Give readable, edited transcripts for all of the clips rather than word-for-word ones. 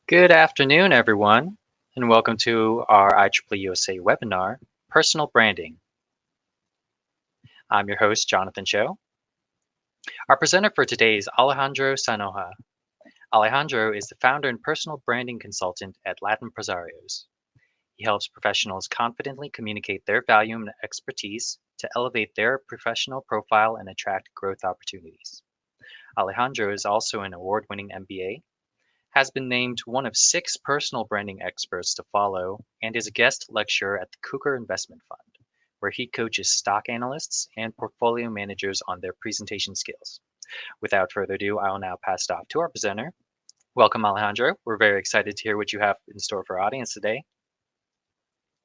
Good afternoon, everyone, and welcome to our IEEE-USA webinar, Personal Branding. I'm your host, Jonathan Cho. Our presenter for today is Alejandro Sanoja. Alejandro is the founder and personal branding consultant at Latin Presarios. He helps professionals confidently communicate their value and expertise to elevate their professional profile and attract growth opportunities. Alejandro is also an award-winning MBA, has been named one of 6 personal branding experts to follow, and is a guest lecturer at the Cooker Investment Fund, where he coaches stock analysts and portfolio managers on their presentation skills. Without further ado, I will now pass it off to our presenter. Welcome, Alejandro. We're very excited to hear what you have in store for our audience today.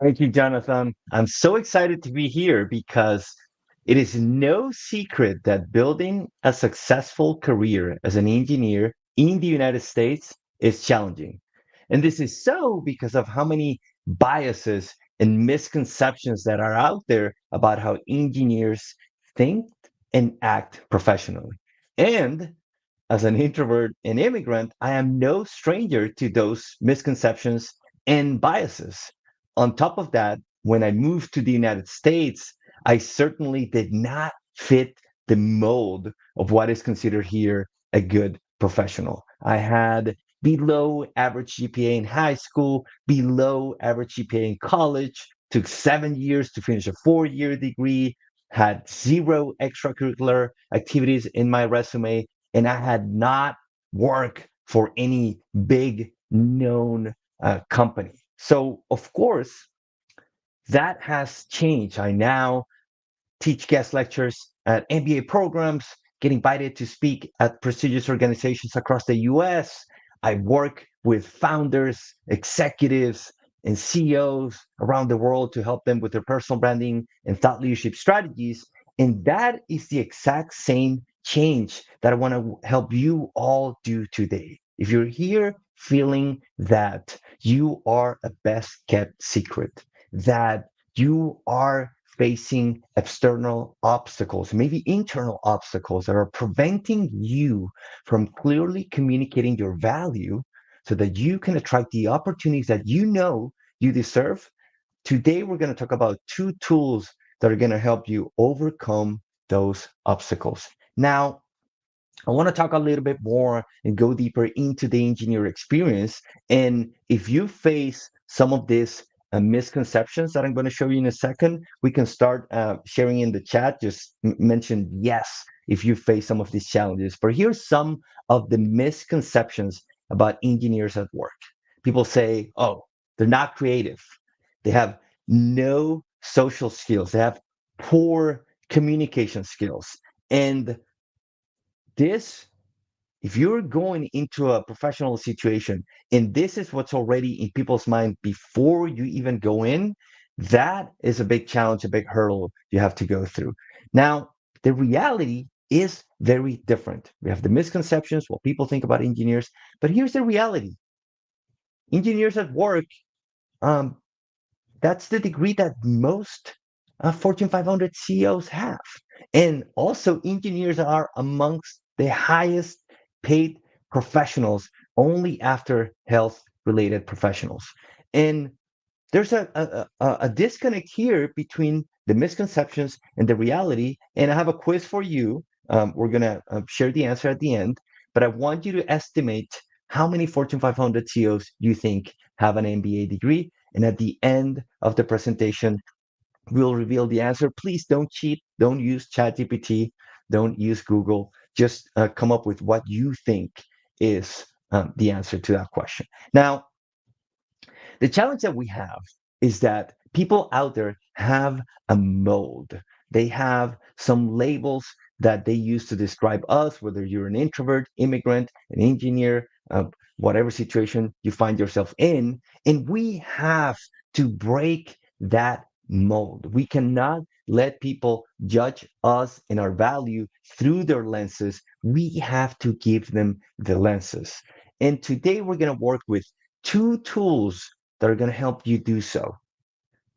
Thank you, Jonathan. I'm so excited to be here because it is no secret that building a successful career as an engineer in the United States is challenging. And this is so because of how many biases and misconceptions that are out there about how engineers think and act professionally. And as an introvert and immigrant, I am no stranger to those misconceptions and biases. On top of that, when I moved to the United States, I certainly did not fit the mold of what is considered here a good professional. I had below average GPA in high school, below average GPA in college, took 7 years to finish a 4-year degree, had 0 extracurricular activities in my resume, and I had not worked for any big known company. So, of course, that has changed. I now teach guest lectures at MBA programs, get invited to speak at prestigious organizations across the US. I work with founders, executives, and CEOs around the world to help them with their personal branding and thought leadership strategies. And that is the exact same change that I want to help you all do today. If you're here feeling that you are a best kept secret, that you are facing external obstacles, maybe internal obstacles that are preventing you from clearly communicating your value so that you can attract the opportunities that you know you deserve. Today, we're going to talk about 2 tools that are going to help you overcome those obstacles. Now, I want to talk a little bit more and go deeper into the engineer experience. And if you face some of these misconceptions that I'm going to show you in a second, we can start sharing in the chat. Just mention yes if you face some of these challenges. But here's some of the misconceptions about engineers at work. People say, oh, they're not creative. They have no social skills. They have poor communication skills. And this, if you're going into a professional situation and this is what's already in people's mind before you even go in, that is a big challenge, a big hurdle you have to go through. Now, the reality is very different. We have the misconceptions, what people think about engineers, but here's the reality. Engineers at work, that's the degree that most Fortune 500 CEOs have. And also, engineers are amongst the highest paid professionals only after health related professionals. And there's a disconnect here between the misconceptions and the reality. And I have a quiz for you. We're going to share the answer at the end, but I want you to estimate how many Fortune 500 CEOs you think have an MBA degree. And at the end of the presentation, we'll reveal the answer. Please don't cheat. Don't use ChatGPT. Don't use Google. Just come up with what you think is the answer to that question. Now, the challenge that we have is that people out there have a mold. They have some labels that they use to describe us, whether you're an introvert, immigrant, an engineer, whatever situation you find yourself in. And we have to break that mold. We cannot let people judge us and our value through their lenses. We have to give them the lenses. And today we're going to work with two tools that are going to help you do so.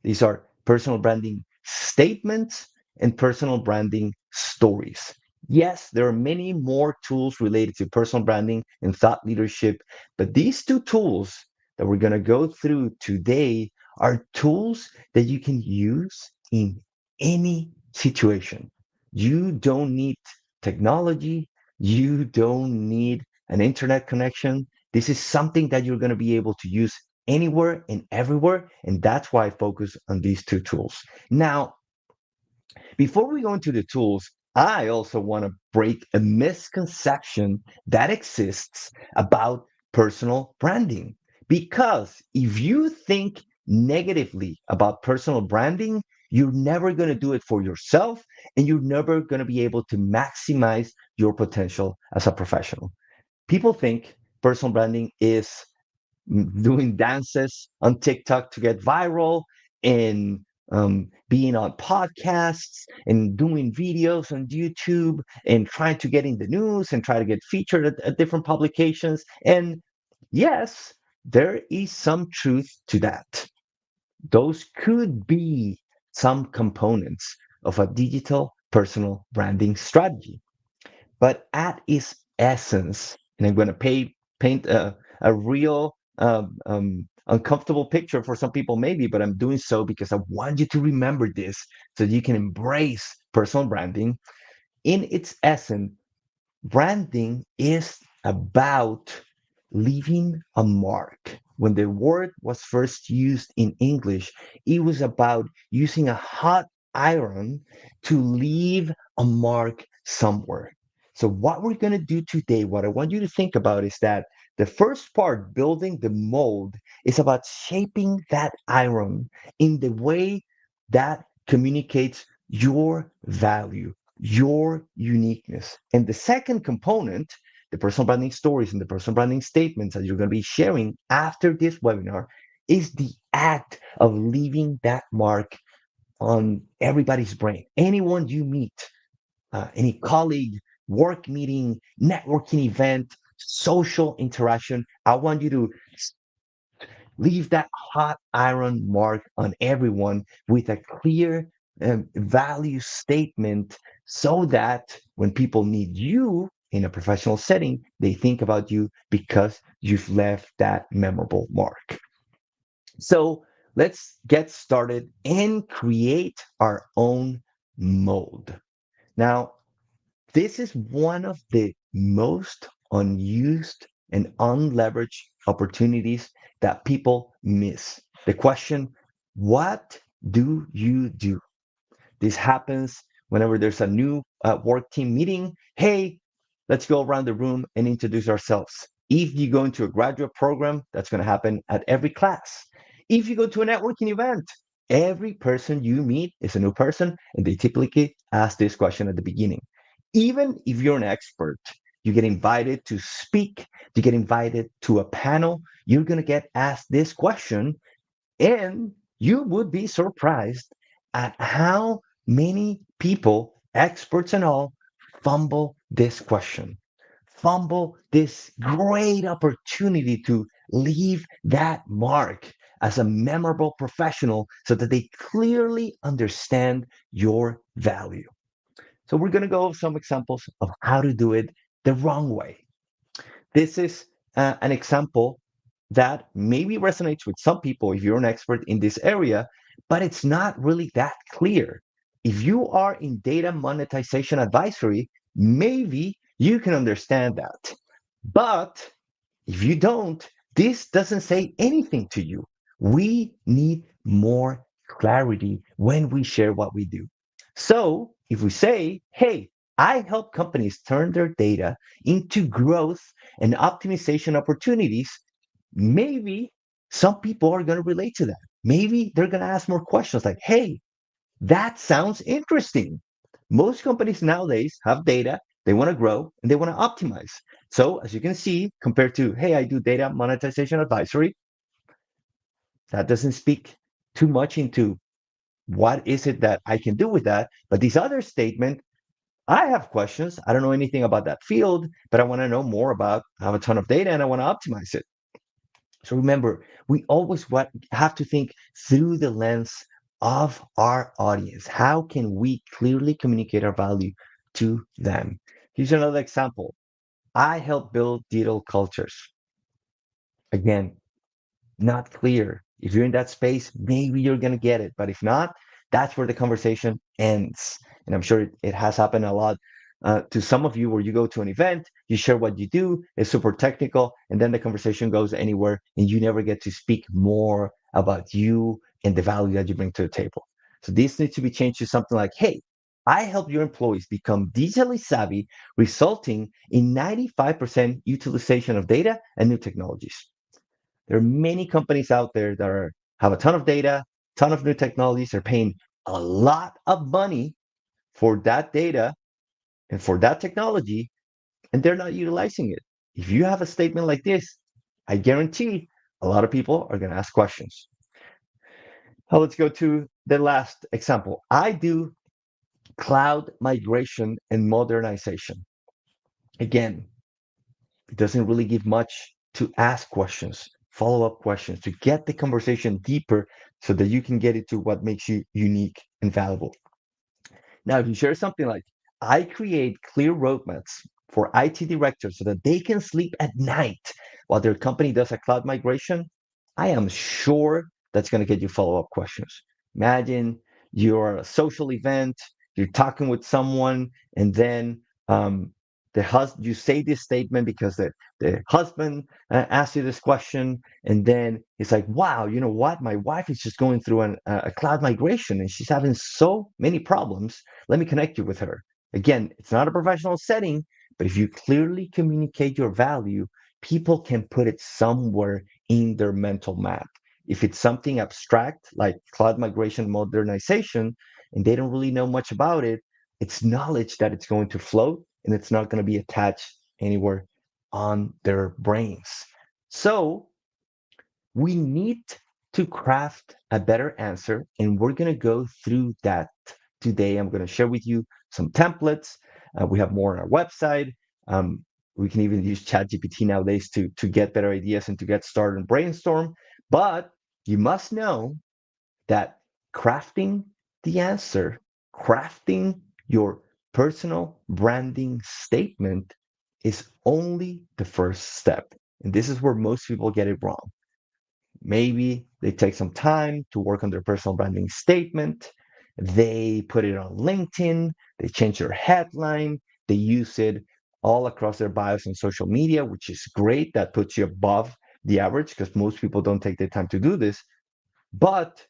These are personal branding statements and personal branding stories. Yes, there are many more tools related to personal branding and thought leadership, but these two tools that we're going to go through today are tools that you can use in any situation. You don't need technology, you don't need an internet connection. This is something that you're going to be able to use anywhere and everywhere. And that's why I focus on these two tools. Now, before we go into the tools, I also want to break a misconception that exists about personal branding. Because if you think negatively about personal branding, you're never going to do it for yourself and you're never going to be able to maximize your potential as a professional. People think personal branding is doing dances on TikTok to get viral and being on podcasts and doing videos on YouTube and trying to get in the news and try to get featured at different publications. And yes, there is some truth to that. Those could be some components of a digital personal branding strategy. But at its essence, and I'm going to paint a real uncomfortable picture for some people, maybe, but I'm doing so because I want you to remember this so you can embrace personal branding. In its essence, branding is about leaving a mark. When the word was first used in English, it was about using a hot iron to leave a mark somewhere. So, what we're going to do today, what I want you to think about is that the first part, building the mold, is about shaping that iron in the way that communicates your value, your uniqueness. And the second component, the personal branding stories and the personal branding statements that you're going to be sharing after this webinar, is the act of leaving that mark on everybody's brain. Anyone you meet, any colleague, work meeting, networking event, social interaction, I want you to leave that hot iron mark on everyone with a clear value statement so that when people need you in a professional setting, they think about you because you've left that memorable mark. So let's get started and create our own mold. Now, this is one of the most unused and unleveraged opportunities that people miss. The question, what do you do? This happens whenever there's a new work team meeting. Hey, let's go around the room and introduce ourselves. If you go into a graduate program, that's going to happen at every class. If you go to a networking event, every person you meet is a new person, and they typically ask this question at the beginning. Even if you're an expert, you get invited to speak, you get invited to a panel, you're going to get asked this question, and you would be surprised at how many people, experts and all, fumble this question, fumble this great opportunity to leave that mark as a memorable professional so that they clearly understand your value. So, we're going to go over some examples of how to do it the wrong way. This is an example that maybe resonates with some people if you're an expert in this area, but it's not really that clear. If you are in data monetization advisory, maybe you can understand that. But if you don't, this doesn't say anything to you. We need more clarity when we share what we do. So if we say, hey, I help companies turn their data into growth and optimization opportunities, maybe some people are going to relate to that. maybe they're going to ask more questions like, hey, that sounds interesting. Most companies nowadays have data, they want to grow, and they want to optimize. So, as you can see, compared to, hey, I do data monetization advisory, that doesn't speak too much into what is it that I can do with that. But this other statement, I have questions. I don't know anything about that field, but I want to know more about, I have a ton of data and I want to optimize it. So remember, we always have to think through the lens of our audience. How can we clearly communicate our value to them? Here's another example. I help build digital cultures. Again, not clear. If you're in that space, maybe you're going to get it. But if not, that's where the conversation ends. And I'm sure it has happened a lot to some of you where you go to an event, you share what you do, it's super technical, and then the conversation goes anywhere and you never get to speak more about you and the value that you bring to the table. So this needs to be changed to something like, hey, I help your employees become digitally savvy, resulting in 95% utilization of data and new technologies. There are many companies out there that have a ton of data, ton of new technologies. They're paying a lot of money for that data and for that technology, and they're not utilizing it. If you have a statement like this, I guarantee a lot of people are going to ask questions. Now let's go to the last example. I do cloud migration and modernization. Again, it doesn't really give much to ask questions, follow up questions, to get the conversation deeper so that you can get into what makes you unique and valuable. Now, if you share something like, I create clear roadmaps for IT directors so that they can sleep at night while their company does a cloud migration, I am sure that's going to get you follow up questions. Imagine you're at a social event, you're talking with someone, and then you say this statement because the husband asked you this question, and then it's like, wow, you know what? My wife is just going through a cloud migration and she's having so many problems. Let me connect you with her. Again, it's not a professional setting, but if you clearly communicate your value, people can put it somewhere in their mental map. If it's something abstract like cloud migration modernization, and they don't really know much about it, it's knowledge that it's going to float and it's not going to be attached anywhere on their brains. So we need to craft a better answer, and we're going to go through that today. I'm going to share with you some templates. We have more on our website. Um, we can even use ChatGPT nowadays to get better ideas and to get started and brainstorm. But you must know that crafting the answer, crafting your personal branding statement is only the first step. And this is where most people get it wrong. Maybe they take some time to work on their personal branding statement. They put it on LinkedIn. They change their headline. They use it all across their bios on social media, which is great. That puts you above the average because most people don't take the time to do this. But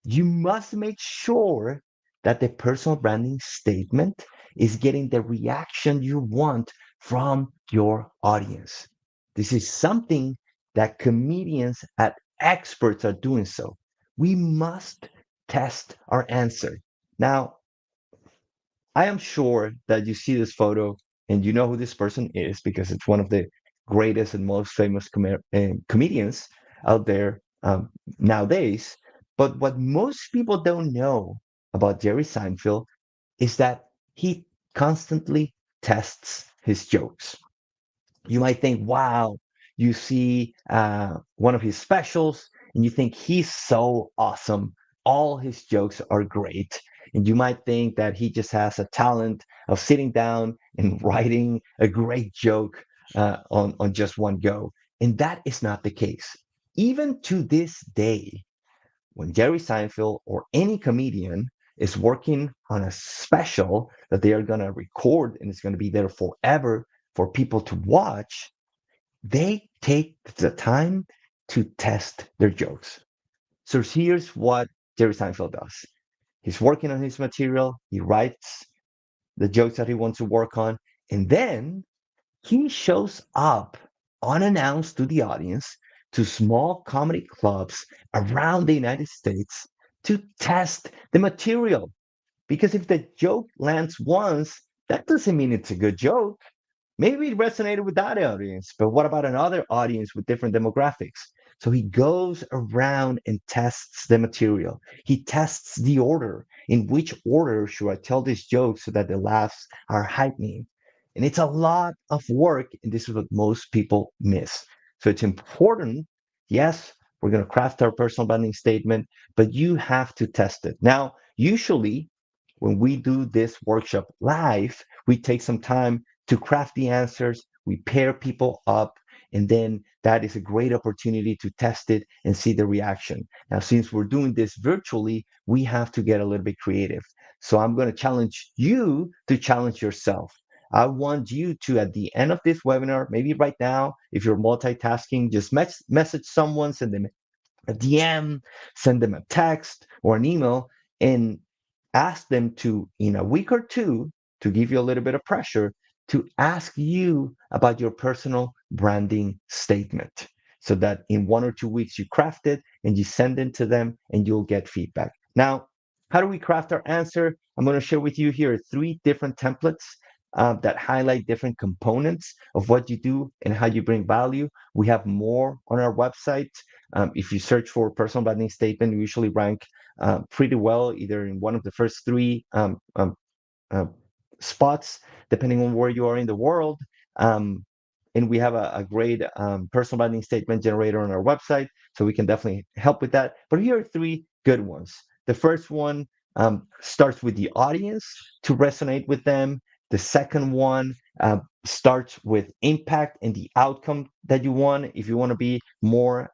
you must make sure that the personal branding statement is getting the reaction you want from your audience. This is something that comedians and experts are doing so. We must test our answer. Now, I am sure that you see this photo and you know who this person is because it's one of the greatest and most famous comedians out there nowadays. But what most people don't know about Jerry Seinfeld is that he constantly tests his jokes. You might think, wow, you see one of his specials and you think he's so awesome. All his jokes are great. And you might think that he just has a talent of sitting down and writing a great joke on just one go. And that is not the case. Even to this day, when Jerry Seinfeld or any comedian is working on a special that they are going to record and it's going to be there forever for people to watch, they take the time to test their jokes. So here's what Jerry Seinfeld does. He's working on his material, he writes the jokes that he wants to work on, and then he shows up unannounced to the audience to small comedy clubs around the United States to test the material. Because if the joke lands once, that doesn't mean it's a good joke. Maybe it resonated with that audience, but what about another audience with different demographics? So he goes around and tests the material. He tests the order. In which order should I tell this joke so that the laughs are heightening? And it's a lot of work, and this is what most people miss. So it's important. Yes, we're going to craft our personal branding statement, but you have to test it. Now, usually, when we do this workshop live, we take some time to craft the answers. We pair people up, and then that is a great opportunity to test it and see the reaction. Now, since we're doing this virtually, we have to get a little bit creative. So I'm going to challenge you to challenge yourself. I want you to, at the end of this webinar, maybe right now, if you're multitasking, just message someone, send them a DM, send them a text or an email, and ask them to, in a week or two, to give you a little bit of pressure, to ask you about your personal branding statement so that in 1 or 2 weeks you craft it and you send it to them and you'll get feedback. Now, how do we craft our answer? I'm going to share with you here 3 different templates that highlight different components of what you do and how you bring value. We have more on our website. If you search for personal branding statement, we usually rank pretty well, either in one of the first 3 uh, spots, depending on where you are in the world. Um, and we have a great personal branding statement generator on our website, so we can definitely help with that. But here are 3 good ones. The first one starts with the audience to resonate with them. The second one starts with impact and the outcome that you want, if you want to be more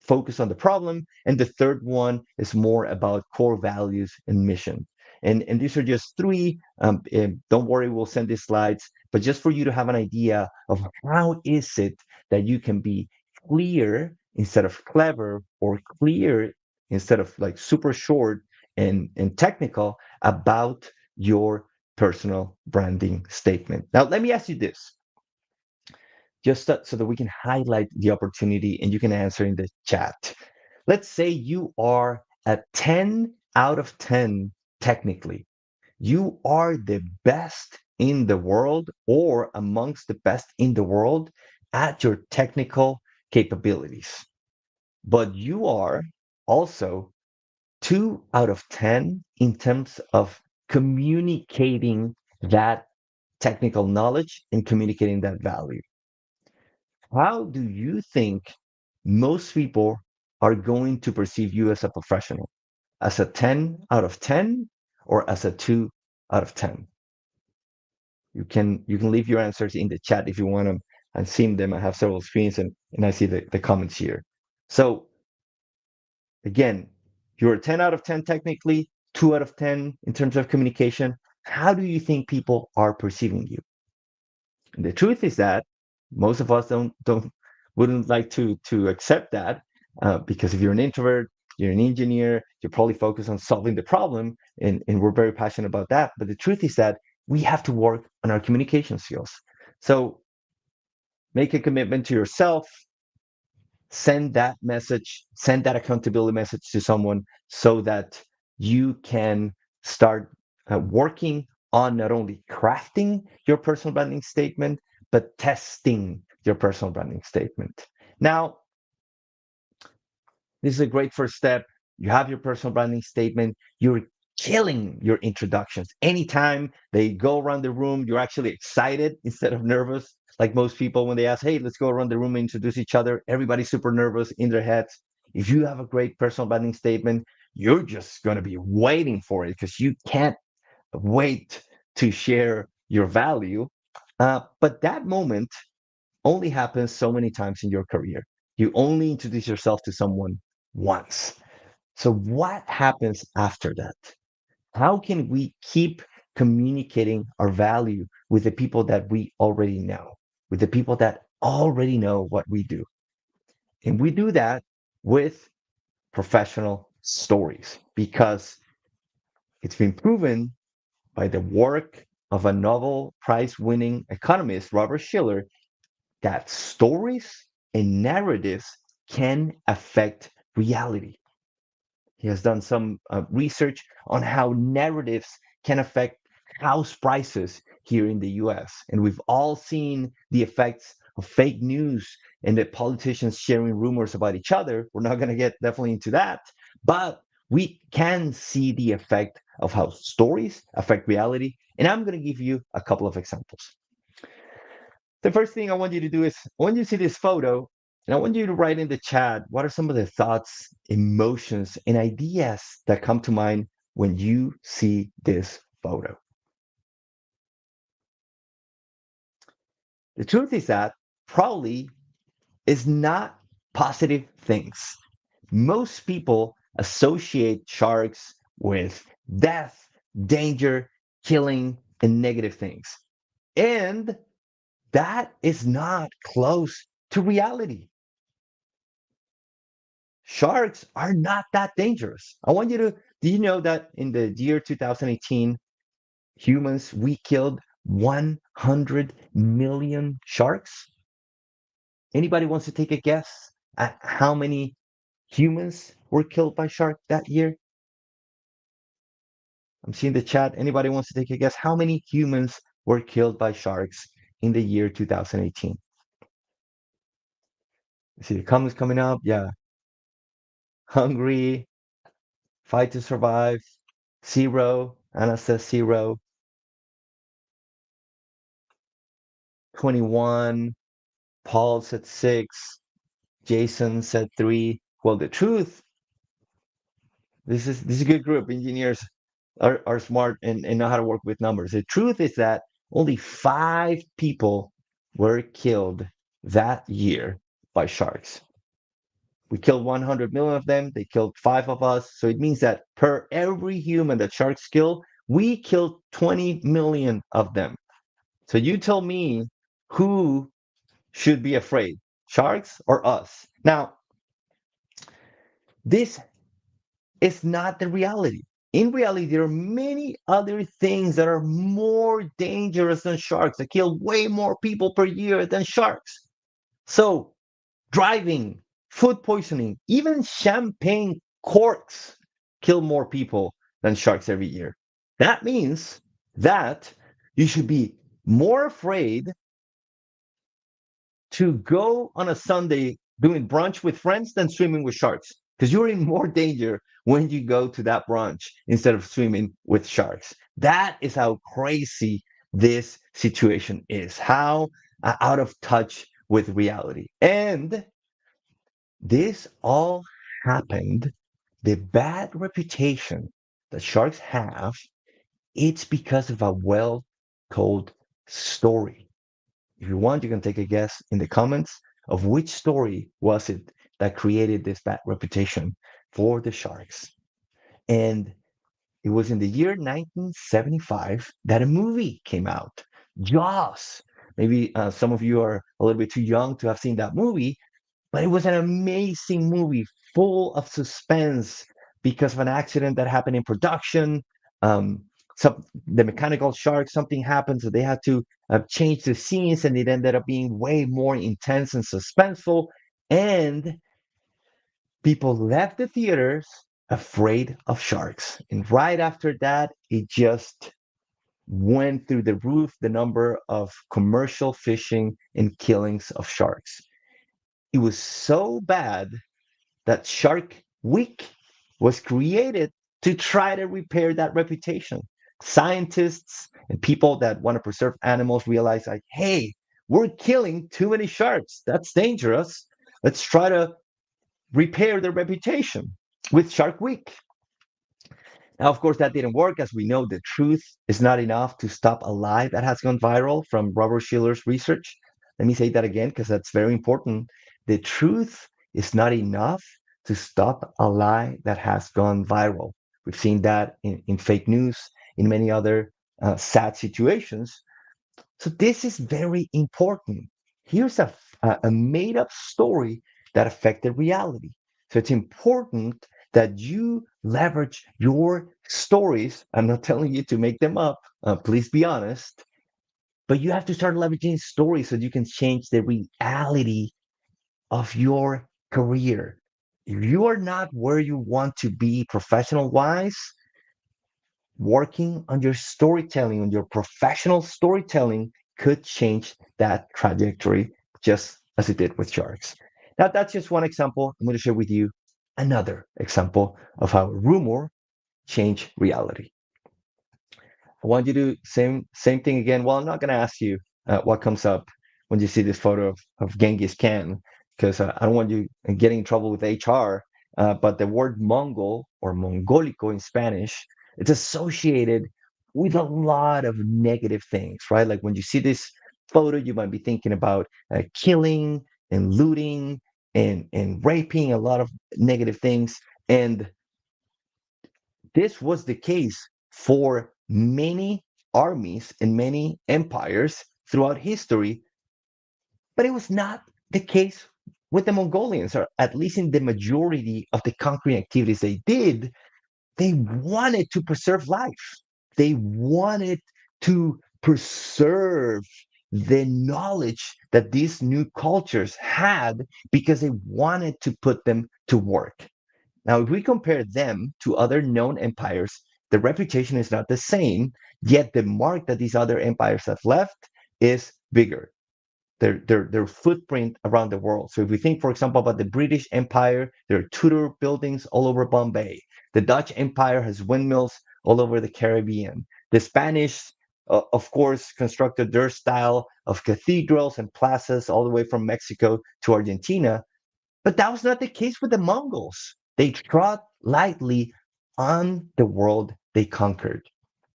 focused on the problem. And the third one is more about core values and mission. And these are just 3. Don't worry, we'll send these slides, but just for you to have an idea of how is it that you can be clear instead of clever, or clear instead of like super short and technical about your personal branding statement. Now, let me ask you this, just so that we can highlight the opportunity and you can answer in the chat. Let's say you are a 10 out of 10 technically. You are the best in the world or amongst the best in the world at your technical capabilities. But you are also 2 out of 10 in terms of communicating that technical knowledge and communicating that value. How do you think most people are going to perceive you as a professional? As a 10 out of 10 or as a 2 out of 10? You can leave your answers in the chat if you want them. I'm seeing them. I have several screens and I see the comments here. So again, you're a 10 out of 10 technically, 2 out of 10 in terms of communication. How do you think people are perceiving you? And the truth is that most of us don't wouldn't like to accept that because if you're an introvert, you're an engineer, you're probably focused on solving the problem, and we're very passionate about that. But the truth is that we have to work on our communication skills. So make a commitment to yourself, send that message, send that accountability message to someone so that you can start working on not only crafting your personal branding statement, but testing your personal branding statement. Now, this is a great first step. You have your personal branding statement. You're killing your introductions. Anytime they go around the room, you're actually excited instead of nervous. Like most people, when they ask, hey, let's go around the room and introduce each other, everybody's super nervous in their heads. If you have a great personal branding statement, you're just going to be waiting for it because you can't wait to share your value. But that moment only happens so many times in your career. You only introduce yourself to someone once. So, what happens after that? How can we keep communicating our value with the people that we already know, with the people that already know what we do? And we do that with professional stories because it's been proven by the work of a Nobel Prize winning economist, Robert Shiller, that stories and narratives can affect reality. He has done some research on how narratives can affect house prices here in the US. And we've all seen the effects of fake news and the politicians sharing rumors about each other. We're not going to get definitely into that, but we can see the effect of how stories affect reality. And I'm going to give you a couple of examples. The first thing I want you to do is I want you to see this photo and I want you to write in the chat what are some of the thoughts, emotions, and ideas that come to mind when you see this photo. The truth is that probably is not positive things. Most people associate sharks with death, danger, killing, and negative things. And that is not close to reality. Sharks are not that dangerous. I want you to, do you know that in the year 2018, humans, we killed 100 million sharks? Anybody wants to take a guess at how many humans were killed by shark that year? I'm seeing the chat. Anybody wants to take a guess how many humans were killed by sharks in the year 2018? See the comments coming up. Yeah. Hungry, fight to survive, zero. Anna says zero. 21. Paul said 6. Jason said 3. Well, the truth, this is a good group. Engineers are smart and know how to work with numbers. The truth is that only 5 people were killed that year by sharks. We killed 100 million of them. They killed 5 of us. So it means that per every human that sharks kill, we killed 20 million of them. So you tell me who should be afraid, sharks or us? Now, this is not the reality. In reality, there are many other things that are more dangerous than sharks, that kill way more people per year than sharks. So, driving, food poisoning, even champagne corks kill more people than sharks every year. That means that you should be more afraid to go on a Sunday doing brunch with friends than swimming with sharks because you're in more danger when you go to that brunch instead of swimming with sharks. That is how crazy this situation is, how out of touch with reality. And this all happened, the bad reputation that sharks have, it's because of a well told story. If you want, you can take a guess in the comments of which story was it that created this bad reputation for the sharks. And it was in the year 1975 that a movie came out, Jaws. Maybe some of you are a little bit too young to have seen that movie, but it was an amazing movie full of suspense because of an accident that happened in production. Um, the mechanical shark, something happened, so they had to change the scenes, and it ended up being way more intense and suspenseful. And people left the theaters afraid of sharks. And right after that, it just went through the roof, the number of commercial fishing and killings of sharks. It was so bad that Shark Week was created to try to repair that reputation. Scientists and people that want to preserve animals realize, like, hey, we're killing too many sharks. That's dangerous. Let's try to repair their reputation with Shark Week. Now, of course, that didn't work. As we know, the truth is not enough to stop a lie that has gone viral from Robert Schiller's research. Let me say that again, because that's very important. The truth is not enough to stop a lie that has gone viral. We've seen that in fake news, in many other sad situations. So this is very important. Here's a made up story that affected reality. So it's important that you leverage your stories. I'm not telling you to make them up. Please be honest. But you have to start leveraging stories so you can change the reality of your career. If you are not where you want to be professional wise, working on your storytelling, on your professional storytelling, could change that trajectory just as it did with sharks. Now, that's just one example. I'm going to share with you another example of how rumor changed reality. I want you to same thing again. Well, I'm not going to ask you what comes up when you see this photo of Genghis Khan, because I don't want you getting in trouble with HR. But the word Mongol or Mongolico in Spanish, it's associated with a lot of negative things, right? Like when you see this photo, you might be thinking about killing and looting and raping, a lot of negative things. And this was the case for many armies and many empires throughout history, but it was not the case with the Mongolians, or at least in the majority of the conquering activities they did. They wanted to preserve life. They wanted to preserve the knowledge that these new cultures had because they wanted to put them to work. Now, if we compare them to other known empires, the reputation is not the same, yet the mark that these other empires have left is bigger. Their footprint around the world. So if we think, for example, about the British Empire, there are Tudor buildings all over Bombay. The Dutch Empire has windmills all over the Caribbean. The Spanish, of course, constructed their style of cathedrals and plazas all the way from Mexico to Argentina. But that was not the case with the Mongols. They trod lightly on the world they conquered.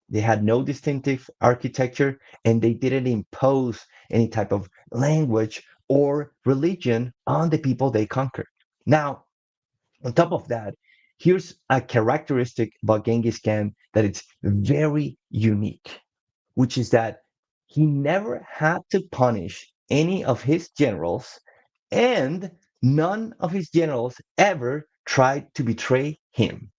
They had no distinctive architecture and they didn't impose any type of language or religion on the people they conquered. Now, on top of that, here's a characteristic about Genghis Khan that it's very unique, which is that he never had to punish any of his generals, and none of his generals ever tried to betray him.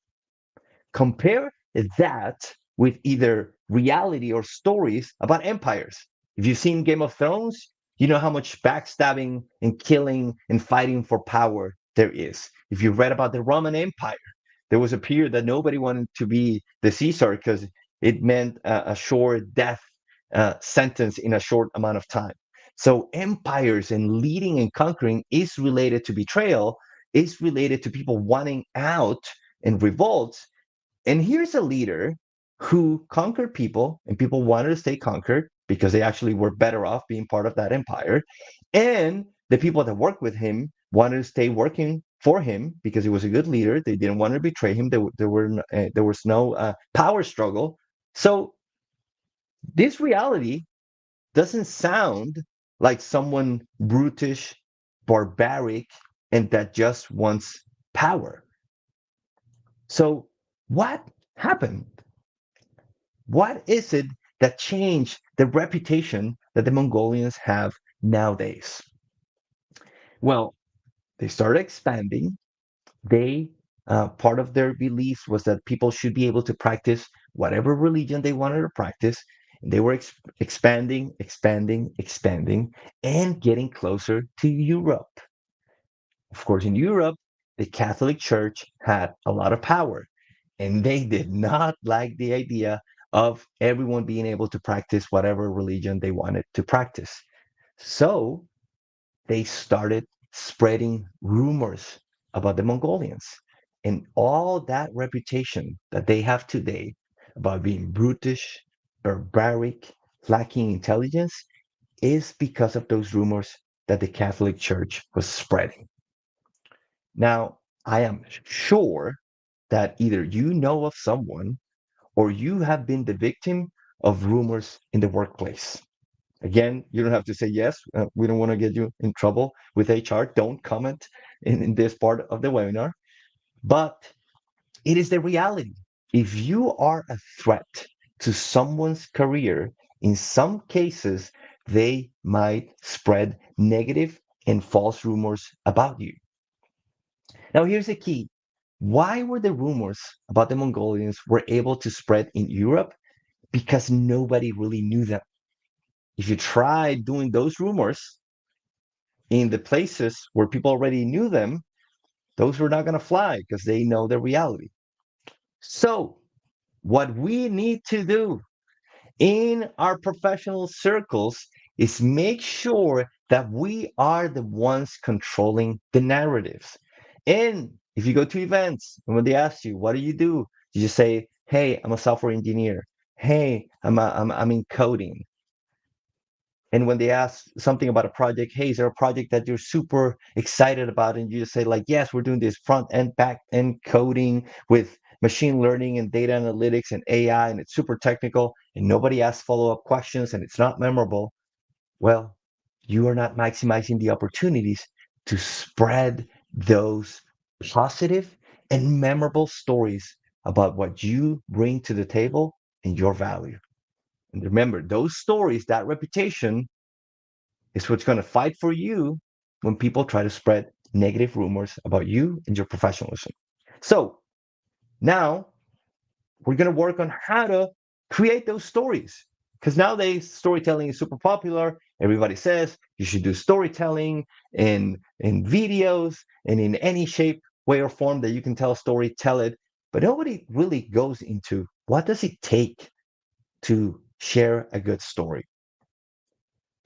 Compare that with either reality or stories about empires. If you've seen Game of Thrones, you know how much backstabbing and killing and fighting for power there is. If you read about the Roman Empire, there was a period that nobody wanted to be the Caesar because it meant a short death sentence in a short amount of time. So empires and leading and conquering is related to betrayal, is related to people wanting out and revolts. And here's a leader who conquered people, and people wanted to stay conquered because they actually were better off being part of that empire. And the people that worked with him wanted to stay working for him because he was a good leader. They didn't want to betray him. There was no power struggle. So this reality doesn't sound like someone brutish, barbaric, and that just wants power. So what happened? What is it that changed the reputation that the Mongolians have nowadays? Well, they started expanding. They Part of their beliefs was that people should be able to practice whatever religion they wanted to practice. And they were expanding, expanding, expanding, and getting closer to Europe. Of course, in Europe, the Catholic Church had a lot of power, and they did not like the idea of everyone being able to practice whatever religion they wanted to practice. So they started spreading rumors about the Mongolians. And all that reputation that they have today about being brutish, barbaric, lacking intelligence is because of those rumors that the Catholic Church was spreading. Now, I am sure that either you know of someone or you have been the victim of rumors in the workplace. Again, you don't have to say yes. We don't want to get you in trouble with HR. Don't comment in this part of the webinar. But it is the reality. If you are a threat to someone's career, in some cases, they might spread negative and false rumors about you. Now, here's the key. Why were the rumors about the Mongolians were able to spread in Europe? Because nobody really knew them. If you try doing those rumors, in the places where people already knew them, those were not going to fly because they know the reality. So, what we need to do in our professional circles is make sure that we are the ones controlling the narratives. And if you go to events and when they ask you, what do? You just say, hey, I'm a software engineer. Hey, I'm in coding. And when they ask something about a project, hey, is there a project that you're super excited about? And you just say, like, yes, we're doing this front end, back end coding with machine learning and data analytics and AI, and it's super technical, and nobody asks follow up questions and it's not memorable. Well, you are not maximizing the opportunities to spread those positive and memorable stories about what you bring to the table and your value. And remember, those stories, that reputation, is what's going to fight for you when people try to spread negative rumors about you and your professionalism. So now we're going to work on how to create those stories. Because nowadays, storytelling is super popular. Everybody says you should do storytelling in videos and in any shape, way, or form that you can tell a story, tell it. But nobody really goes into what does it take to share a good story.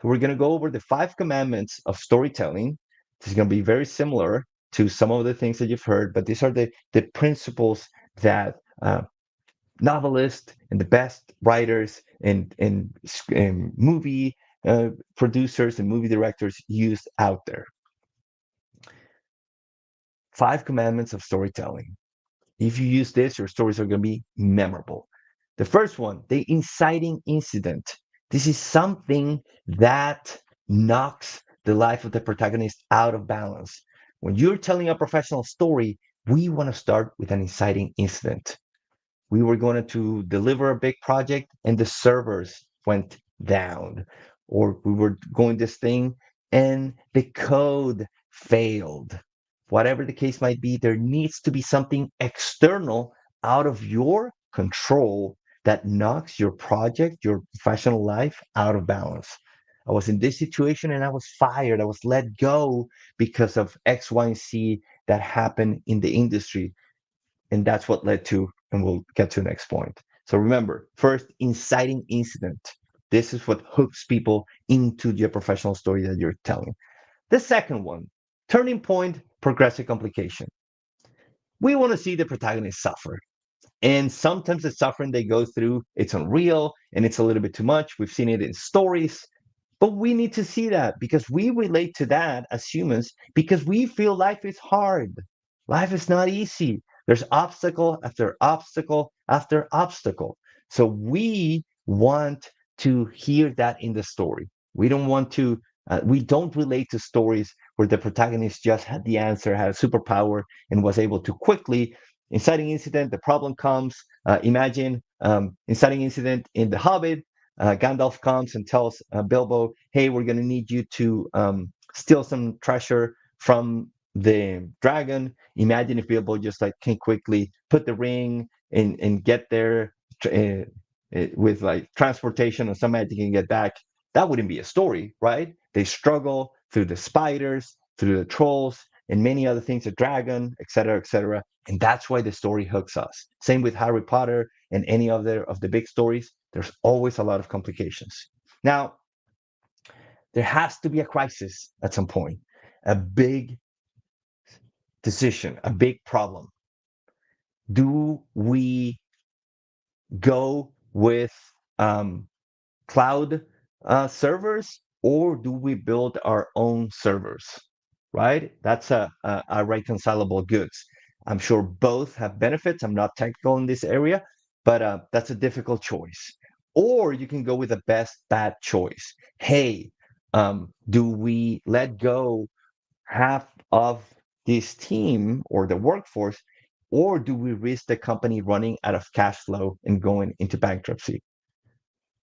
So we're going to go over the 5 commandments of storytelling. This is going to be very similar to some of the things that you've heard, but these are the principles that novelists and the best writers and movie producers and movie directors use out there. 5 commandments of storytelling. If you use this, your stories are going to be memorable. The first one, the inciting incident. This is something that knocks the life of the protagonist out of balance. When you're telling a professional story, we want to start with an inciting incident. We were going to deliver a big project and the servers went down, or we were going this thing and the code failed. Whatever the case might be, there needs to be something external out of your control that knocks your project, your professional life out of balance. I was in this situation and I was fired. I was let go because of X, Y, and Z that happened in the industry. And that's what led to, and we'll get to the next point. So remember, first, inciting incident. This is what hooks people into your professional story that you're telling. The second one, turning point, progressive complication. We want to see the protagonist suffer. And sometimes the suffering they go through, it's unreal and it's a little bit too much. We've seen it in stories, but we need to see that because we relate to that as humans because we feel life is hard. Life is not easy. There's obstacle after obstacle after obstacle. So we want to hear that in the story. We don't relate to stories where the protagonist just had the answer, had a superpower, and was able to quickly inciting incident. The problem comes. Imagine inciting incident in The Hobbit. Gandalf comes and tells Bilbo, "Hey, we're going to need you to steal some treasure from the dragon." Imagine if Bilbo just like can quickly put the ring and get there with like transportation or some magic and get back. That wouldn't be a story, right? They struggle through the spiders, through the trolls, and many other things, a dragon, etc., etc. And that's why the story hooks us. Same with Harry Potter and any other of the big stories. There's always a lot of complications. Now, there has to be a crisis at some point, a big decision, a big problem. Do we go with cloud servers or do we build our own servers? Right? That's a reconcilable goods. I'm sure both have benefits. I'm not technical in this area, but that's a difficult choice. Or you can go with the best bad choice. Hey, do we let go half of this team or the workforce, or do we risk the company running out of cash flow and going into bankruptcy?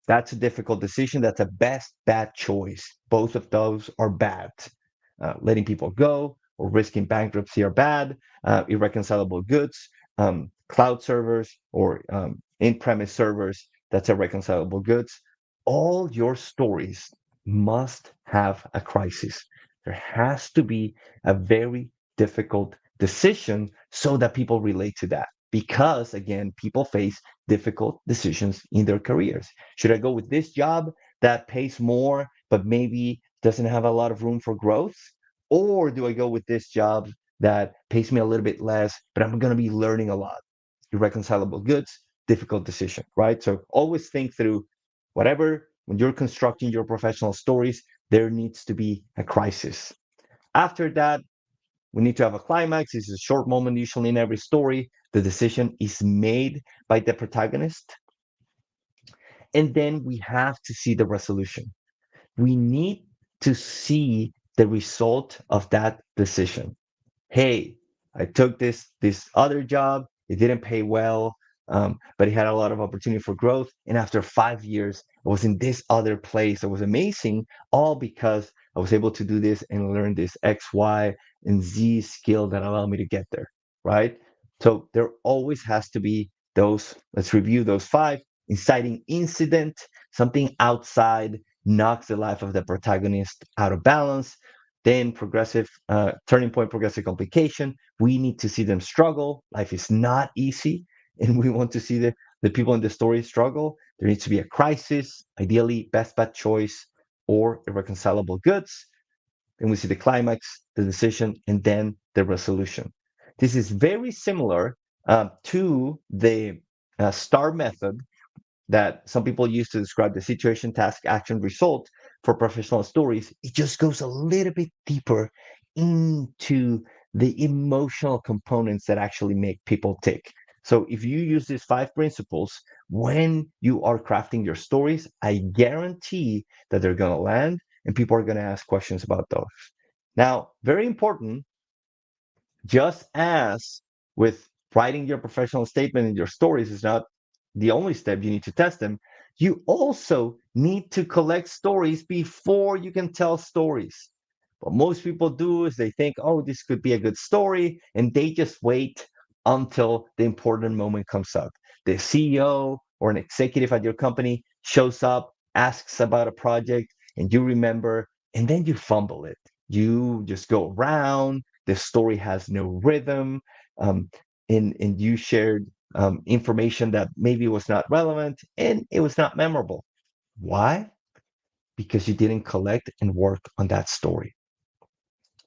That's a difficult decision. That's a best bad choice. Both of those are bad. Letting people go or risking bankruptcy are bad. Irreconcilable goods, cloud servers or in-premise servers, that's irreconcilable goods. All your stories must have a crisis. There has to be a very difficult decision so that people relate to that. Because again, people face difficult decisions in their careers. Should I go with this job that pays more, but maybe doesn't have a lot of room for growth? Or do I go with this job that pays me a little bit less, but I'm going to be learning a lot? Irreconcilable goods, difficult decision, right? So always think through whatever, when you're constructing your professional stories, there needs to be a crisis. After that, we need to have a climax. It's a short moment, usually in every story. The decision is made by the protagonist. And then we have to see the resolution. We need to see the result of that decision. Hey, I took this other job. It didn't pay well, but it had a lot of opportunity for growth. And after 5 years, I was in this other place. It was amazing, all because I was able to do this and learn this X, Y, and Z skill that allowed me to get there. Right. So there always has to be those. Let's review those five: inciting incident, something outside knocks the life of the protagonist out of balance. Then progressive turning point, progressive complication. We need to see them struggle. Life is not easy, and we want to see the people in the story struggle. There needs to be a crisis, ideally best bad choice or irreconcilable goods. Then we see the climax, the decision, and then the resolution. This is very similar to the STAR method that some people use to describe the situation, task, action, result for professional stories. It just goes a little bit deeper into the emotional components that actually make people tick. So if you use these five principles when you are crafting your stories, I guarantee that they're going to land and people are going to ask questions about those. Now, very important, just as with writing your professional statement in your stories is not the only step you need to test them, you also need to collect stories before you can tell stories. What most people do is they think, oh, this could be a good story, and they just wait until the important moment comes up. The CEO or an executive at your company shows up, asks about a project, and you remember, and then you fumble it. You just go around, the story has no rhythm, um, and you shared information that maybe was not relevant and it was not memorable. Why? Because you didn't collect and work on that story.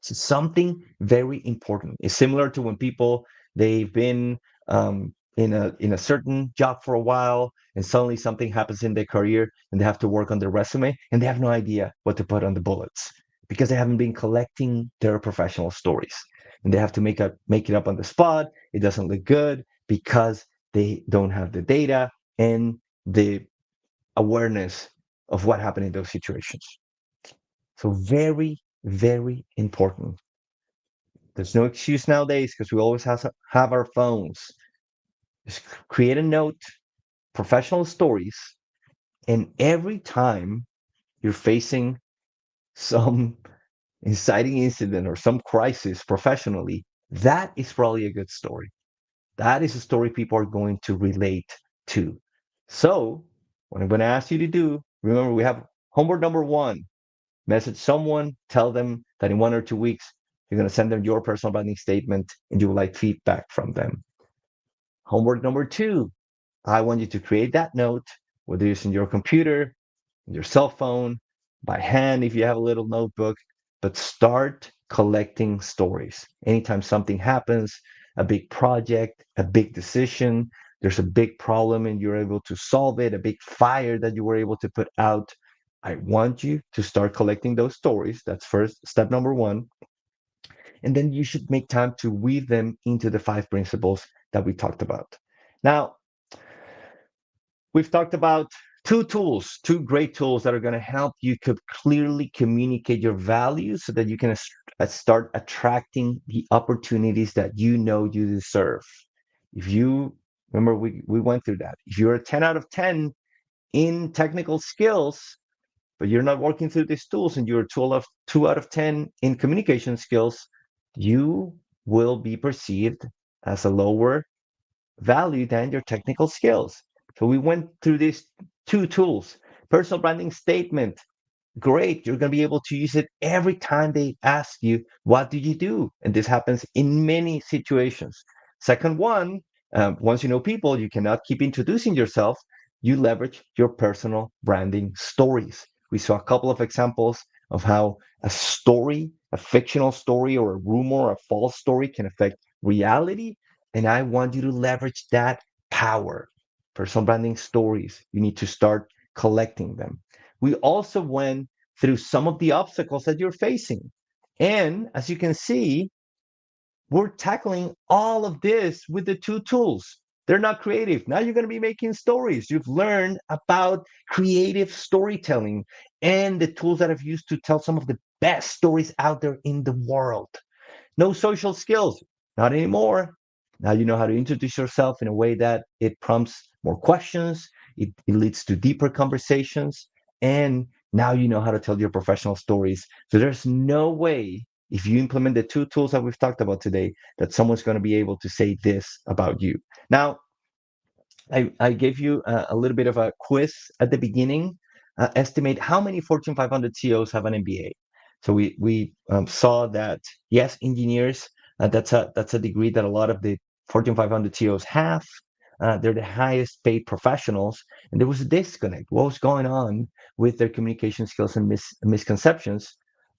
So something very important. It's similar to when people they've been in a certain job for a while, and suddenly something happens in their career, and they have to work on their resume, and they have no idea what to put on the bullets because they haven't been collecting their professional stories, and they have to make it up on the spot. It doesn't look good because they don't have the data and the awareness of what happened in those situations. So very, very important. There's no excuse nowadays because we always have our phones. Just create a note, professional stories, and every time you're facing some inciting incident or some crisis professionally, that is probably a good story. That is a story people are going to relate to. So, what I'm going to ask you to do, remember we have homework number one: message someone, tell them that in 1 or 2 weeks you're going to send them your personal branding statement and you would like feedback from them. Homework number two: I want you to create that note, whether it's in your computer, your cell phone, by hand if you have a little notebook, but start collecting stories. Anytime something happens, a big project, a big decision, there's a big problem and you're able to solve it, a big fire that you were able to put out. I want you to start collecting those stories. That's first step number one. And then you should make time to weave them into the five principles that we talked about. Now, we've talked about two tools, two great tools that are going to help you clearly communicate your values so that you can start attracting the opportunities that you know you deserve. If you remember, we went through that. If you're a 10 out of 10 in technical skills, but you're not working through these tools and you're 2 out of 10 in communication skills, you will be perceived as a lower value than your technical skills. So we went through these two tools. Personal branding statement. great. You're going to be able to use it every time they ask you, what do you do? And this happens in many situations. Second one, once you know people, you cannot keep introducing yourself. You leverage your personal branding stories. We saw a couple of examples of how a story, a fictional story, or a rumor, or a false story can affect reality. And I want you to leverage that power. Personal branding stories. You need to start collecting them. We also went through some of the obstacles that you're facing. And as you can see, we're tackling all of this with the two tools. They're not creative. Now you're going to be making stories. You've learned about creative storytelling and the tools that I've used to tell some of the best stories out there in the world. No social skills, not anymore. Now you know how to introduce yourself in a way that it prompts more questions, it leads to deeper conversations, and now you know how to tell your professional stories. So there's no way, if you implement the two tools that we've talked about today, that someone's going to be able to say this about you. Now, I gave you a little bit of a quiz at the beginning. Estimate how many Fortune 500 CEOs have an MBA. So we saw that yes, engineers, that's a degree that a lot of the Fortune 500 CEOs have. They're the highest paid professionals, and there was a disconnect. What was going on with their communication skills and misconceptions?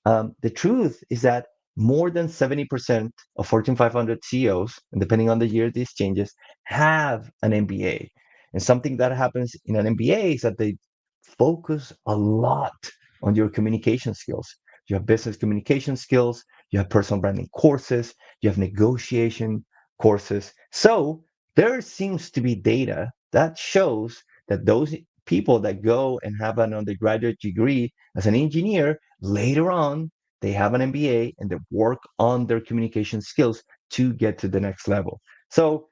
The truth is that more than 70% of Fortune 500 CEOs, and depending on the year this changes, have an MBA. And something that happens in an MBA is that they focus a lot on your communication skills. You have business communication skills, you have personal branding courses, you have negotiation courses. So there seems to be data that shows that those people that go and have an undergraduate degree as an engineer, later on, they have an MBA and they work on their communication skills to get to the next level. So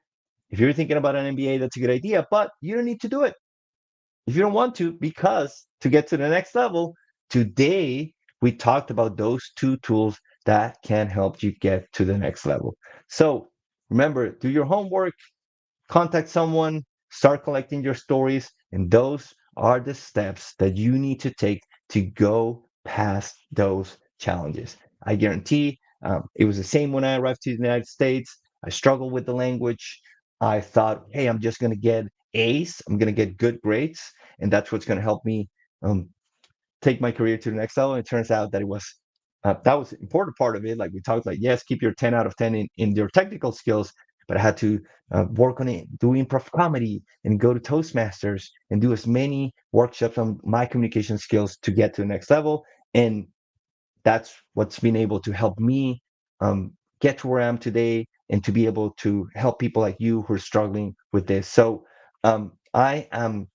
if you're thinking about an MBA, that's a good idea, but you don't need to do it if you don't want to, because to get to the next level, today we talked about those two tools that can help you get to the next level. So remember, do your homework, contact someone, start collecting your stories, and those are the steps that you need to take to go past those challenges. I guarantee it was the same when I arrived to the United States. I struggled with the language. I thought, hey, I'm just going to get A's, I'm going to get good grades, and that's what's going to help me um, take my career to the next level. And it turns out that it was that was an important part of it. Like we talked, like yes, keep your 10 out of 10 in your technical skills, but I had to work on it, do improv comedy, and go to Toastmasters and do as many workshops on my communication skills to get to the next level. And that's what's been able to help me get to where I am today and to be able to help people like you who are struggling with this. So I am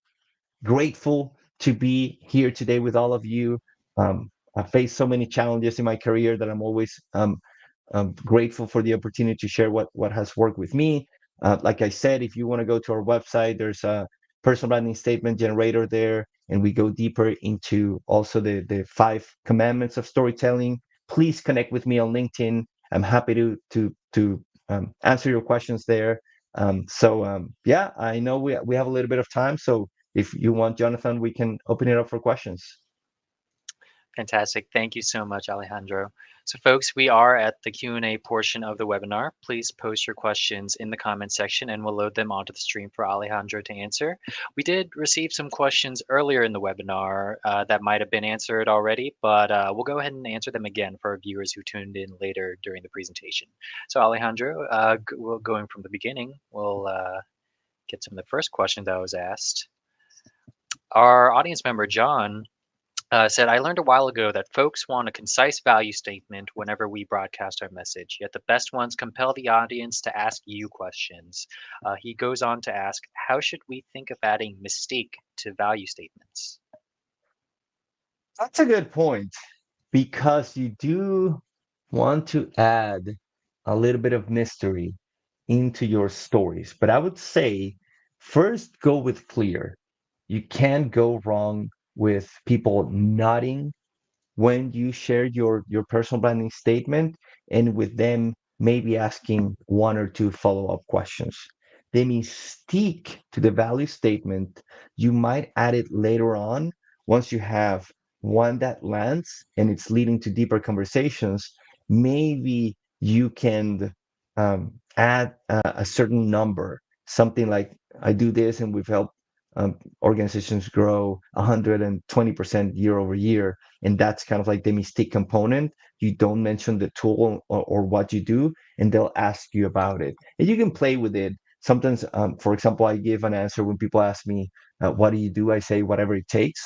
grateful to be here today with all of you. I faced so many challenges in my career that I'm always I'm grateful for the opportunity to share what has worked with me. Like I said, if you want to go to our website, there's a personal branding statement generator there, and we go deeper into also the 5 commandments of storytelling. Please connect with me on LinkedIn. I'm happy to answer your questions there. Yeah, I know we have a little bit of time, so if you want, Jonathan, we can open it up for questions. Fantastic. Thank you so much, Alejandro. So, folks, we are at the Q&A portion of the webinar. Please post your questions in the comment section and we'll load them onto the stream for Alejandro to answer. We did receive some questions earlier in the webinar that might have been answered already, but we'll go ahead and answer them again for our viewers who tuned in later during the presentation. So, Alejandro, going from the beginning, we'll get some of the first questions that was asked. Our audience member, John, said, I learned a while ago that folks want a concise value statement whenever we broadcast our message, yet the best ones compel the audience to ask you questions. He goes on to ask, how should we think of adding mystique to value statements? That's a good point because you do want to add a little bit of mystery into your stories. But I would say first go with clear. You can't go wrong with people nodding when you share your personal branding statement and with them maybe asking 1 or 2 follow-up questions. The mystique to the value statement, you might add it later on once you have one that lands and it's leading to deeper conversations, maybe you can add a certain number, something like I do this and we've helped um, organizations grow 120% year over year. And that's kind of like the mystique component. You don't mention the tool or what you do, and they'll ask you about it. And you can play with it. Sometimes, for example, I give an answer when people ask me, what do you do? I say, whatever it takes.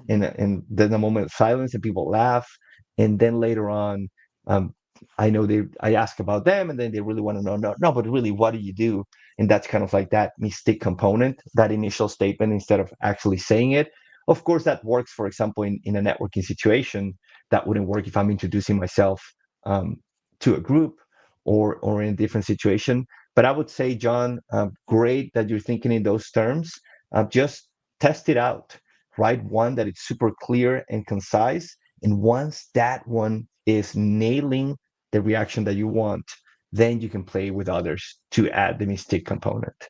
And then a moment of silence and people laugh. And then later on, um, I ask about them and then they really want to know, no, but really, what do you do? And that's kind of like that mystic component, that initial statement instead of actually saying it. Of course, that works, for example, in a networking situation. That wouldn't work if I'm introducing myself um, to a group or in a different situation. But I would say, John, great that you're thinking in those terms. Just test it out. Write one that is super clear and concise. And once that one is nailing the reaction that you want, then you can play with others to add the mystic component.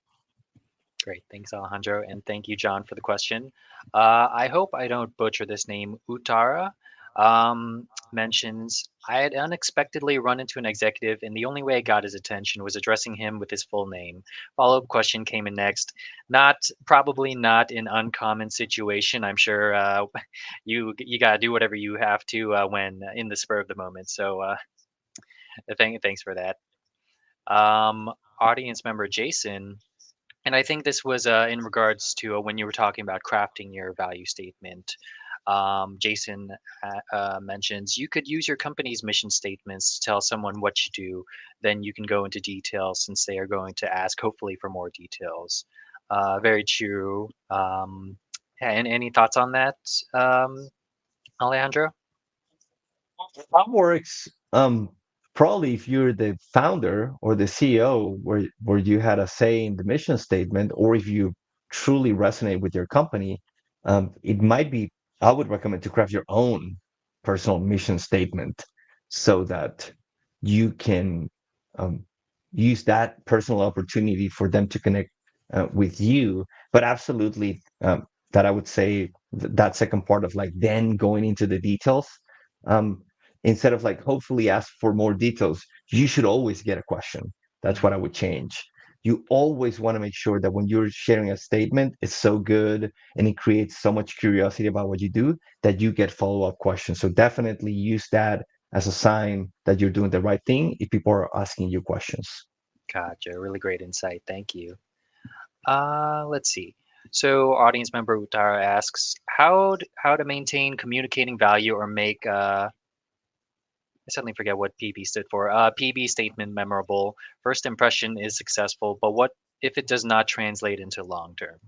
Great. Thanks, Alejandro. And thank you, John, for the question. I hope I don't butcher this name. Utara mentions, I had unexpectedly run into an executive, and the only way I got his attention was addressing him with his full name. Follow-up question came in next. Probably not an uncommon situation. I'm sure you got to do whatever you have to when in the spur of the moment. So thanks for that. Audience member Jason, and I think this was in regards to when you were talking about crafting your value statement. Jason mentions you could use your company's mission statements to tell someone what you do. Then you can go into details since they are going to ask, hopefully, for more details. Very true. Yeah, and any thoughts on that, Alejandro? That works. Probably if you're the founder or the CEO, where you had a say in the mission statement, or if you truly resonate with your company, it might be. I would recommend to craft your own personal mission statement so that you can um, use that personal opportunity for them to connect with you. But absolutely, that I would say that second part of like then going into the details. Um, Instead of like hopefully ask for more details, you should always get a question. That's what I Hmm. would change. You always want to make sure that when you're sharing a statement, it's so good and it creates so much curiosity about what you do that you get follow-up questions. So definitely use that as a sign that you're doing the right thing if people are asking you questions. Gotcha. Really great insight. Thank you. Let's see. So, audience member Utara asks, how to maintain communicating value or make I suddenly forget what PB stood for. PB statement memorable. First impression is successful, but what if it does not translate into long term?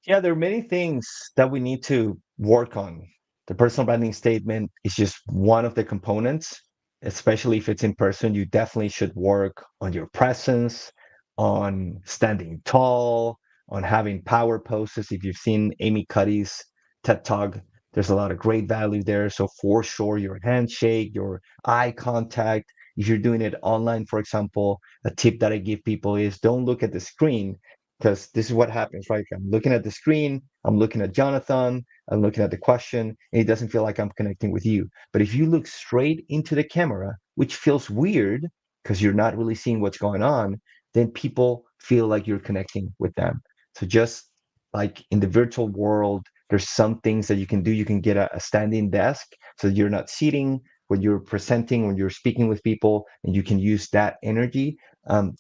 Yeah, there are many things that we need to work on. The personal branding statement is just one of the components, especially if it's in person. You definitely should work on your presence, on standing tall, on having power poses. If you've seen Amy Cuddy's TED Talk, there's a lot of great value there. So, for sure, your handshake, your eye contact. If you're doing it online, for example, a tip that I give people is don't look at the screen because this is what happens, right? I'm looking at the screen, I'm looking at Jonathan, I'm looking at the question, and it doesn't feel like I'm connecting with you. But if you look straight into the camera, which feels weird because you're not really seeing what's going on, then people feel like you're connecting with them. So just like in the virtual world, there's some things that you can do. You can get a standing desk so you're not sitting when you're presenting, when you're speaking with people, and you can use that energy.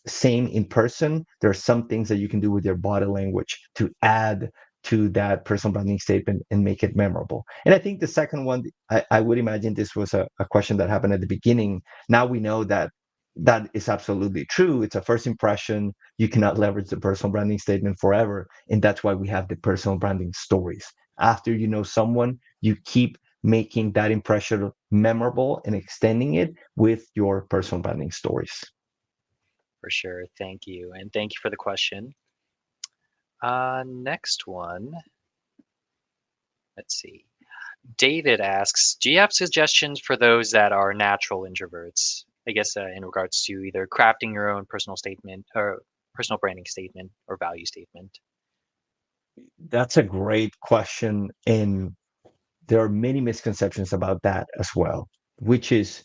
Same in person. There are some things that you can do with your body language to add to that personal branding statement and make it memorable. And I think the second one, I would imagine this was a question that happened at the beginning. Now we know that that is absolutely true. It's a first impression. You cannot leverage the personal branding statement forever. And that's why we have the personal branding stories. After you know someone, you keep making that impression memorable and extending it with your personal branding stories. For sure. Thank you. And thank you for the question. Next one. Let's see. David asks, do you have suggestions for those that are natural introverts? I guess in regards to either crafting your own personal statement or personal branding statement or value statement. That's a great question. And there are many misconceptions about that as well, which is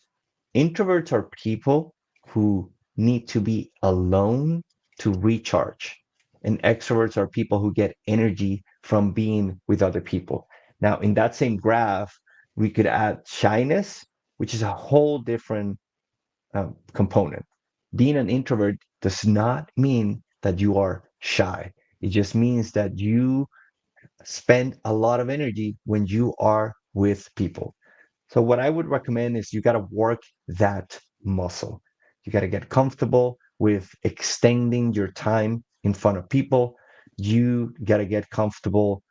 introverts are people who need to be alone to recharge, and extroverts are people who get energy from being with other people. Now, in that same graph, we could add shyness, which is a whole different component. Being an introvert does not mean that you are shy. It just means that you spend a lot of energy when you are with people. So what I would recommend is you got to work that muscle. You got to get comfortable with extending your time in front of people. You got to get comfortable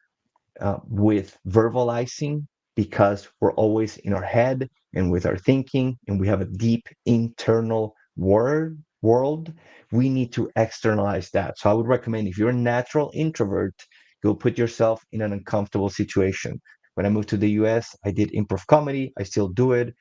with verbalizing because we're always in our head and with our thinking, and we have a deep internal world. We need to externalize that. So I would recommend if you're a natural introvert, go put yourself in an uncomfortable situation. When I moved to the US, I did improv comedy. I still do it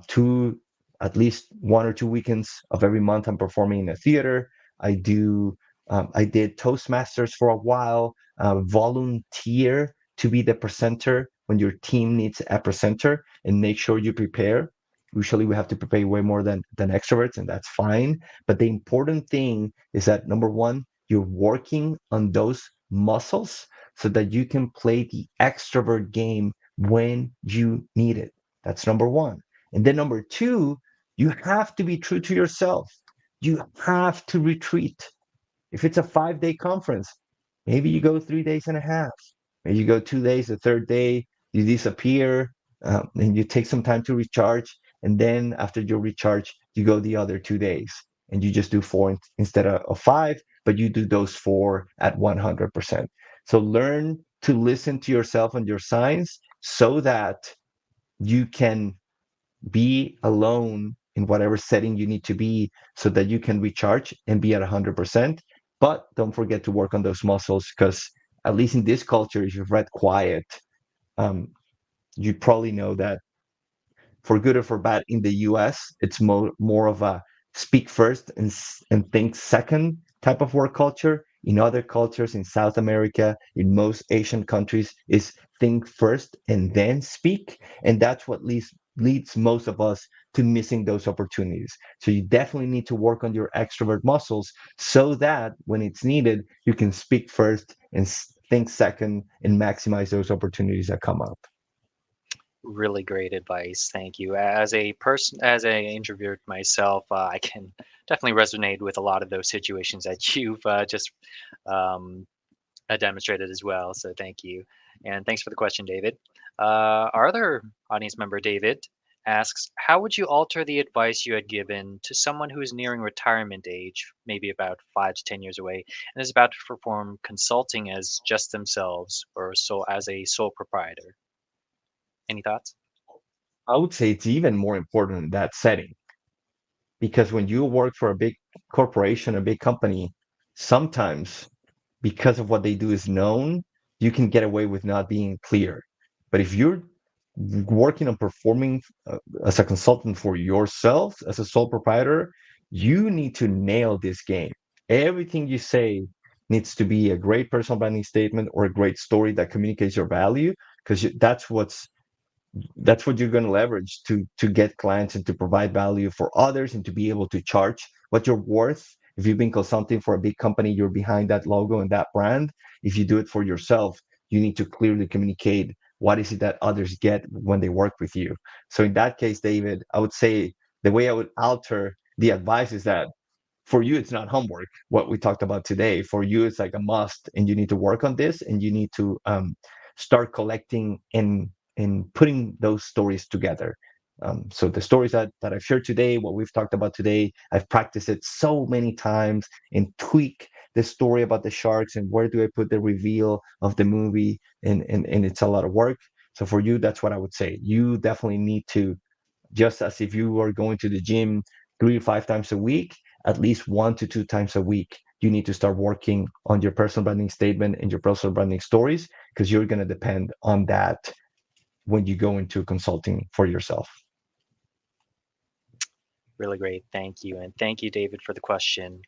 two, at least 1 or 2 weekends of every month. I'm performing in a theater. I do. I did Toastmasters for a while. Volunteer to be the presenter when your team needs a presenter, and make sure you prepare. Usually, we have to prepare way more than extroverts, and that's fine. But the important thing is that number one, you're working on those muscles so that you can play the extrovert game when you need it. That's number one. And then number two, you have to be true to yourself. You have to retreat. If it's a 5 day conference, maybe you go 3 days and a half. Maybe you go 2 days, the third day, you disappear, and you take some time to recharge. And then after you recharge, you go the other 2 days and you just do four instead of five, but you do those four at 100%. So learn to listen to yourself and your signs so that you can be alone in whatever setting you need to be so that you can recharge and be at 100%. But don't forget to work on those muscles because, at least in this culture, if you've read Quiet, um, you probably know that for good or for bad in the US, it's more of a speak first and think second type of work culture. In other cultures, in South America, in most Asian countries, is think first and then speak. And that's what leads most of us to missing those opportunities. So you definitely need to work on your extrovert muscles so that when it's needed, you can speak first and think second and maximize those opportunities that come up. Really great advice. Thank you. As a person, as a introvert myself, I can definitely resonate with a lot of those situations that you've just um, demonstrated as well. So thank you. And thanks for the question, David. Our other audience member, David, asks, how would you alter the advice you had given to someone who is nearing retirement age, maybe about 5 to 10 years away, and is about to perform consulting as just themselves or so as a sole proprietor? Any thoughts? I would say it's even more important in that setting because when you work for a big corporation, a big company, sometimes because of what they do is known, you can get away with not being clear. But if you're working on performing as a consultant for yourself, as a sole proprietor, you need to nail this game. Everything you say needs to be a great personal branding statement or a great story that communicates your value because that's what you're going to leverage to get clients and to provide value for others and to be able to charge what you're worth. If you've been consulting for a big company, you're behind that logo and that brand. If you do it for yourself, you need to clearly communicate what is it that others get when they work with you. So in that case, David, I would say the way I would alter the advice is that for you it's not homework what we talked about today. For you it's like a must, and you need to work on this, and you need to start collecting and putting those stories together. So the stories that I've shared today, what we've talked about today, I've practiced it so many times and tweak the story about the sharks and where do I put the reveal of the movie, and it's a lot of work. So for you, that's what I would say. You definitely need to, just as if you are going to the gym 3 to 5 times a week, at least 1 to 2 times a week, you need to start working on your personal branding statement and your personal branding stories because you're going to depend on that when you go into consulting for yourself. Really great. Thank you. And thank you, David, for the question.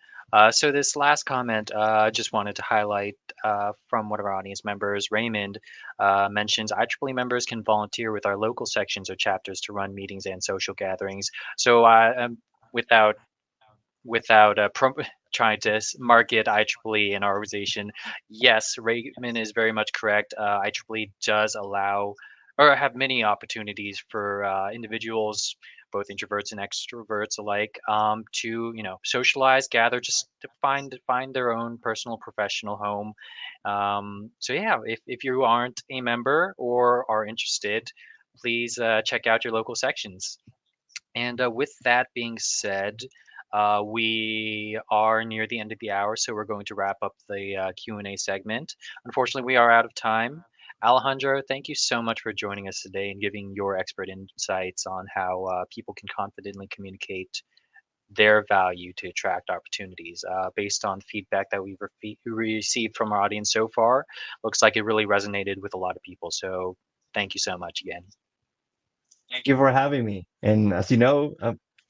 So this last comment, just wanted to highlight from one of our audience members, Raymond, mentions IEEE members can volunteer with our local sections or chapters to run meetings and social gatherings. So without trying to market IEEE and our organization, yes, Raymond is very much correct. IEEE does allow or have many opportunities for individuals, both introverts and extroverts alike, to socialize, gather, just to find their own personal professional home. So yeah, if you aren't a member or are interested, please check out your local sections. And with that being said, we are near the end of the hour, so we're going to wrap up the Q&A segment. Unfortunately, we are out of time. Alejandro, thank you so much for joining us today and giving your expert insights on how people can confidently communicate their value to attract opportunities. Based on feedback that we've received from our audience so far, looks like it really resonated with a lot of people. So thank you so much again. Thank you for having me. And as you know,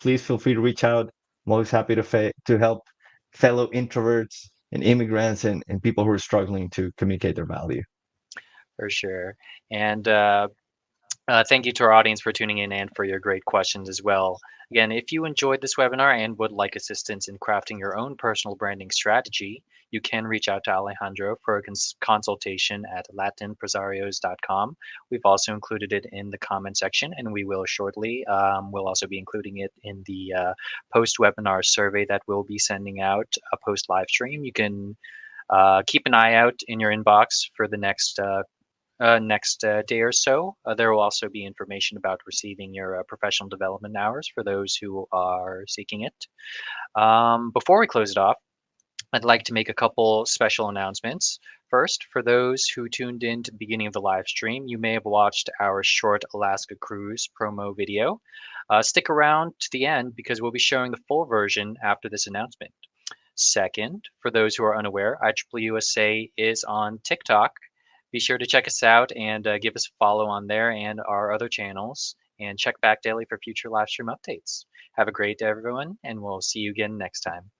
please feel free to reach out. I'm always happy to help fellow introverts and immigrants and people who are struggling to communicate their value. For sure. And thank you to our audience for tuning in and for your great questions as well. Again, if you enjoyed this webinar and would like assistance in crafting your own personal branding strategy, you can reach out to Alejandro for a consultation at latinpresarios.com. We've also included it in the comment section, and we will shortly. We'll also be including it in the post-webinar survey that we'll be sending out post-live stream. You can keep an eye out in your inbox for the next day or so. There will also be information about receiving your professional development hours for those who are seeking it. Before we close it off, I'd like to make a couple special announcements. First, for those who tuned in to the beginning of the live stream, you may have watched our short Alaska cruise promo video. Stick around to the end because we'll be showing the full version after this announcement. Second, for those who are unaware, IEEE-USA is on TikTok. Be sure to check us out and give us a follow on there and our other channels, and check back daily for future live stream updates. Have a great day, everyone, and we'll see you again next time.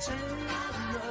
September.